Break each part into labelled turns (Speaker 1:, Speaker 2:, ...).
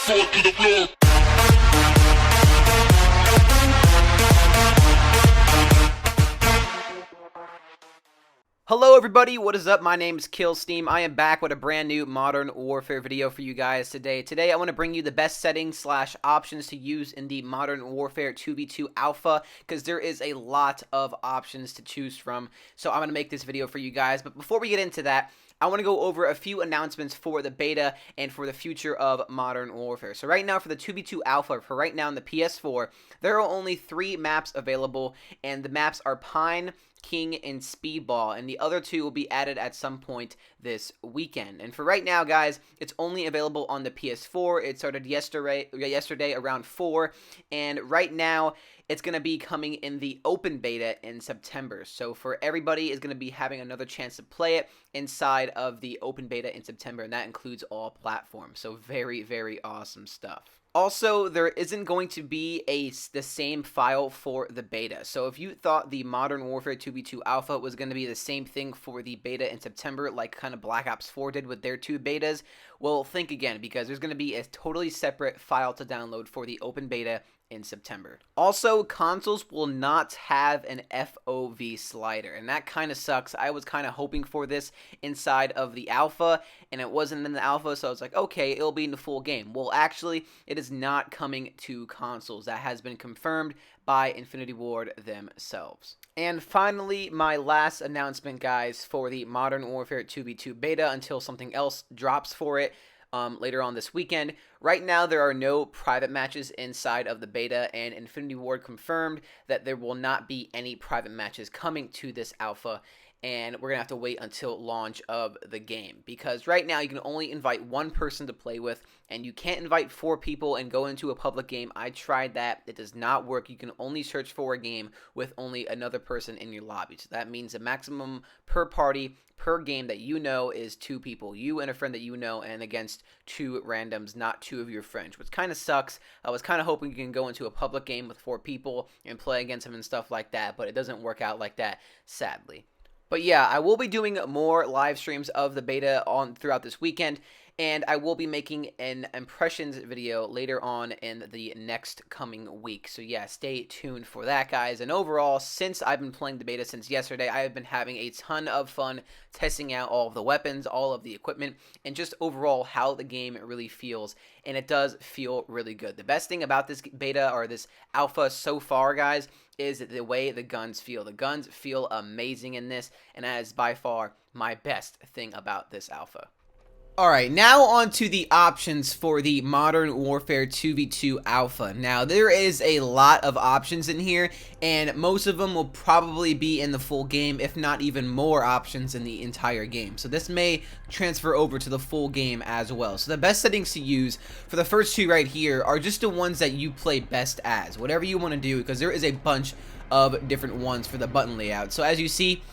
Speaker 1: Fall to the floor.
Speaker 2: Hello everybody, what is up? My name is Killsteam. I am back with a brand new Modern Warfare video for you guys today. Today I want to bring you the best settings / options to use in the Modern Warfare 2v2 Alpha, because there is a lot of options to choose from. So I'm going to make this video for you guys. But before we get into that, I want to go over a few announcements for the beta and for the future of Modern Warfare. So right now for the 2v2 Alpha, for right now in the PS4, there are only 3 maps available, and the maps are Pine, King, and Speedball, and the other 2 will be added at some point this weekend. And for right now, guys, it's only available on the PS4. It started yesterday around 4, and right now it's going to be coming in the open beta in September. So for everybody is going to be having another chance to play it inside of the open beta in September, and that includes all platforms. So very, very awesome stuff. Also, there isn't going to be the same file for the beta. So if you thought the Modern Warfare 2v2 Alpha was going to be the same thing for the beta in September, like kind of Black Ops 4 did with their 2 betas, well, think again, because there's going to be a totally separate file to download for the open beta in September. Also, consoles will not have an FOV slider, and that kind of sucks. I was kind of hoping for this inside of the alpha, and it wasn't in the alpha, so I was like, okay, it'll be in the full game. Well, actually, it is not coming to consoles. That has been confirmed by Infinity Ward themselves. And finally, my last announcement, guys, for the Modern Warfare 2v2 beta until something else drops for it later on this weekend. Right now, there are no private matches inside of the beta, and Infinity Ward confirmed that there will not be any private matches coming to this alpha, and we're going to have to wait until launch of the game, because right now you can only invite 1 person to play with, and you can't invite 4 people and go into a public game. I tried that. It does not work. You can only search for a game with only another person in your lobby. So that means the maximum per party per game that you know is 2 people, you and a friend that you know, and against 2 randoms, not 2 of your friends, which kind of sucks. I was kind of hoping you can go into a public game with 4 people and play against them and stuff like that, but it doesn't work out like that, sadly. But yeah, I will be doing more live streams of the beta throughout this weekend, and I will be making an impressions video later on in the next coming week. So yeah, stay tuned for that, guys. And overall, since I've been playing the beta since yesterday, I have been having a ton of fun testing out all of the weapons, all of the equipment, and just overall how the game really feels. And it does feel really good. The best thing about this beta or this alpha so far, guys, is the way the guns feel. The guns feel amazing in this, and that is by far my best thing about this alpha. Alright, now on to the options for the Modern Warfare 2v2 Alpha. Now, there is a lot of options in here, and most of them will probably be in the full game, if not even more options in the entire game. So this may transfer over to the full game as well. So the best settings to use for the first 2 right here are just the ones that you play best as. Whatever you want to do, because there is a bunch of different ones for the button layout. So as you see,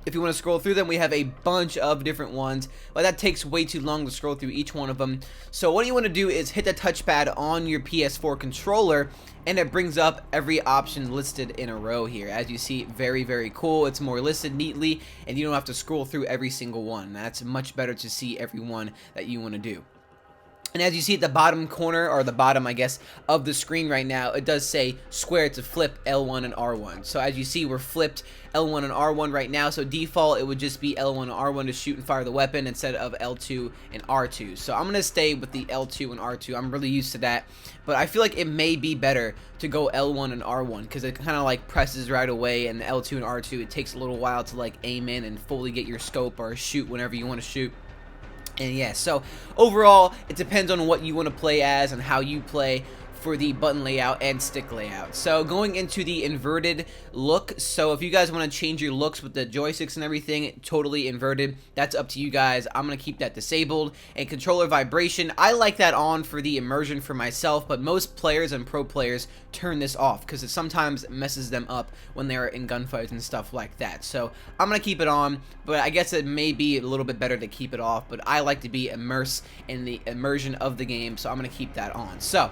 Speaker 2: if you want to scroll through them, we have a bunch of different ones, but that takes way too long to scroll through each one of them. So what you want to do is hit the touchpad on your PS4 controller, and it brings up every option listed in a row here. As you see, very, very cool. It's more listed neatly, and you don't have to scroll through every single one. That's much better to see every one that you want to do. And as you see at the bottom corner, or the bottom, I guess, of the screen right now, it does say square to flip L1 and R1. So as you see, we're flipped L1 and R1 right now. So default, it would just be L1 and R1 to shoot and fire the weapon instead of L2 and R2. So I'm going to stay with the L2 and R2. I'm really used to that. But I feel like it may be better to go L1 and R1, because it kind of like presses right away, and L2 and R2, it takes a little while to like aim in and fully get your scope or shoot whenever you want to shoot. And yeah, so overall, it depends on what you want to play as and how you play for the button layout and stick layout. So going into the inverted look, so if you guys want to change your looks with the joysticks and everything totally inverted, that's up to you guys. I'm going to keep that disabled. And controller vibration, I like that on for the immersion for myself, but most players and pro players turn this off because it sometimes messes them up when they're in gunfights and stuff like that. So I'm going to keep it on, but I guess it may be a little bit better to keep it off, but I like to be immersed in the immersion of the game, so I'm going to keep that on. So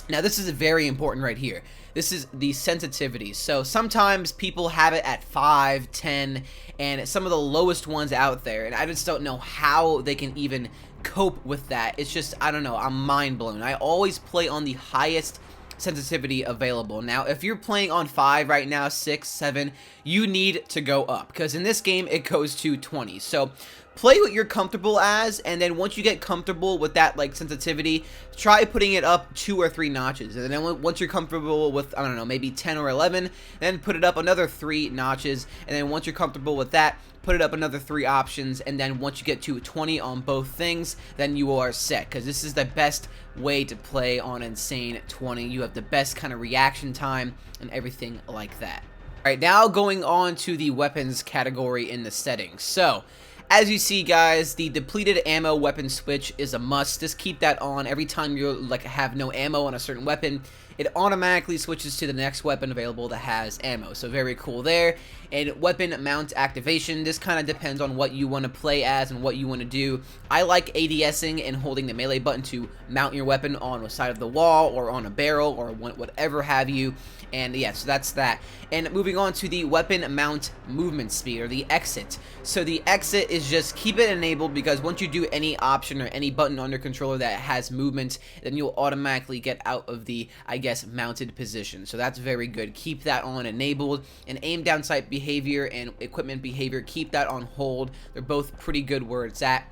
Speaker 2: Now, this is very important right here. This is the sensitivity. So sometimes people have it at 5, 10, and some of the lowest ones out there, and I just don't know how they can even cope with that. It's just, I don't know, I'm mind blown. I always play on the highest sensitivity available. Now, if you're playing on 5 right now, 6, 7, you need to go up, because in this game it goes to 20. So play what you're comfortable as, and then once you get comfortable with that like sensitivity, try putting it up 2 or 3 notches, and then once you're comfortable with, I don't know, maybe 10 or 11, then put it up another 3 notches, and then once you're comfortable with that, put it up another 3 options, and then once you get to 20 on both things, then you are set, because this is the best way to play on Insane 20. You have the best kind of reaction time and everything like that. Alright, now going on to the weapons category in the settings. So, as you see, guys, the depleted ammo weapon switch is a must. Just keep that on every time you like have no ammo on a certain weapon. It automatically switches to the next weapon available that has ammo. So very cool there. And weapon mount activation. This kind of depends on what you want to play as and what you want to do. I like ADSing and holding the melee button to mount your weapon on the side of the wall or on a barrel or whatever have you. And yeah, so that's that. And moving on to the weapon mount movement speed, or the exit. So the exit is just keep it enabled, because once you do any option or any button on your controller that has movement, then you'll automatically get out of the, I guess, mounted position. So that's very good. Keep that on enabled. And aim down sight behavior and equipment behavior, keep that on hold. They're both pretty good where it's at.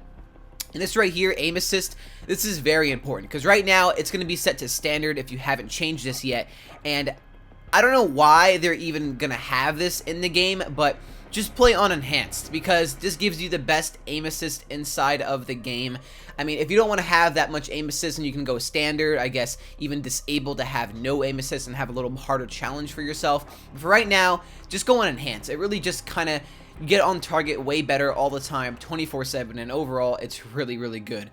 Speaker 2: And this right here, aim assist, this is very important, because right now it's going to be set to standard if you haven't changed this yet. And I don't know why they're even going to have this in the game, but just play on enhanced, because this gives you the best aim assist inside of the game. I mean, if you don't want to have that much aim assist, and you can go standard, I guess even disable to have no aim assist and have a little harder challenge for yourself. But for right now, just go on enhanced. It really just kind of, you get on target way better all the time, 24/7, and overall it's really, really good.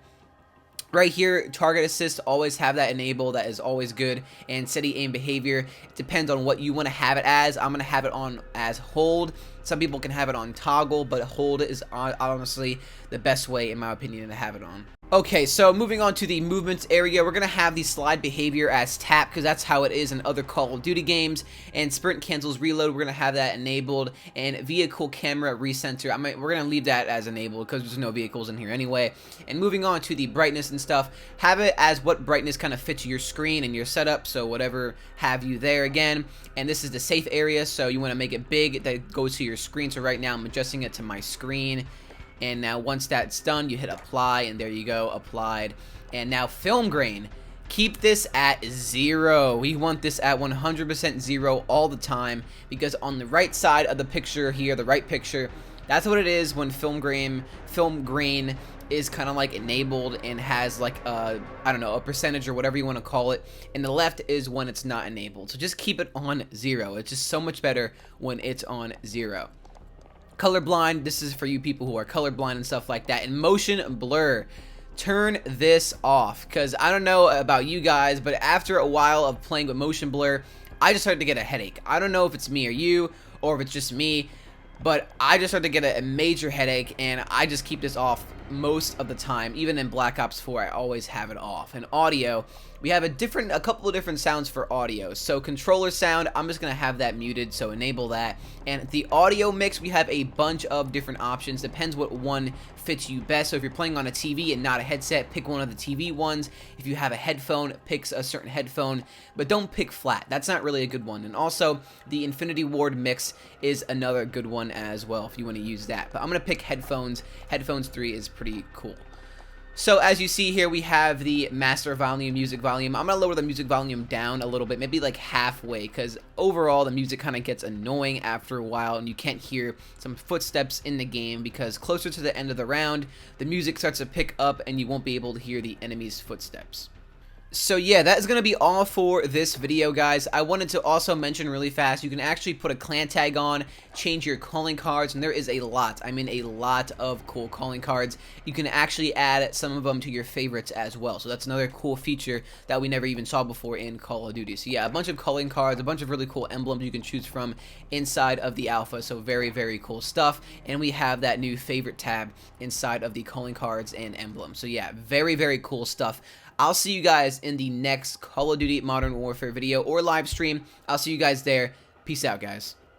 Speaker 2: Right here, target assist, always have that enabled. That is always good. And steady aim behavior, it depends on what you want to have it as. I'm going to have it on as hold. Some people can have it on toggle, but hold is honestly the best way, in my opinion, to have it on. Okay, so moving on to the movements area, we're going to have the slide behavior as tap, because that's how it is in other Call of Duty games. And sprint cancels reload, we're going to have that enabled. And vehicle camera recenter, we're going to leave that as enabled, because there's no vehicles in here anyway. And moving on to the brightness and stuff, have it as what brightness kind of fits your screen and your setup, so whatever have you there again. And this is the safe area, so you want to make it big, that goes to your screen. So right now I'm adjusting it to my screen. And now once that's done, you hit apply, and there you go, applied. And now film grain, keep this at 0. We want this at 100% 0 all the time, because on the right side of the picture here, the right picture, that's what it is when film grain is kind of like enabled and has like a, I don't know, a percentage or whatever you want to call it. And the left is when it's not enabled. So just keep it on 0. It's just so much better when it's on 0. Colorblind, this is for you people who are colorblind and stuff like that. And motion blur, turn this off, because I don't know about you guys, but after a while of playing with motion blur, I just started to get a headache. I don't know if it's me or you, or if it's just me, but I just started to get a major headache, and I just keep this off most of the time. Even in Black Ops 4, I always have it off. And audio, we have a couple of different sounds for audio. So controller sound, I'm just gonna have that muted, so enable that. And the audio mix, we have a bunch of different options. Depends what one fits you best. So if you're playing on a TV and not a headset, pick one of the TV ones. If you have a headphone, pick a certain headphone, but don't pick flat. That's not really a good one. And also, the Infinity Ward mix is another good one as well if you want to use that. But I'm gonna pick headphones. Headphones 3 is pretty cool. So as you see here, we have the master volume, music volume. I'm going to lower the music volume down a little bit, maybe like halfway, because overall the music kind of gets annoying after a while, and you can't hear some footsteps in the game, because closer to the end of the round, the music starts to pick up and you won't be able to hear the enemy's footsteps. So yeah, that is going to be all for this video, guys. I wanted to also mention really fast, you can actually put a clan tag on, change your calling cards, and there is a lot, I mean a lot of cool calling cards. You can actually add some of them to your favorites as well. So that's another cool feature that we never even saw before in Call of Duty. So yeah, a bunch of calling cards, a bunch of really cool emblems you can choose from inside of the alpha. So very, very cool stuff. And we have that new favorite tab inside of the calling cards and emblems. So yeah, very, very cool stuff. I'll see you guys in the next Call of Duty Modern Warfare video or live stream. I'll see you guys there. Peace out, guys.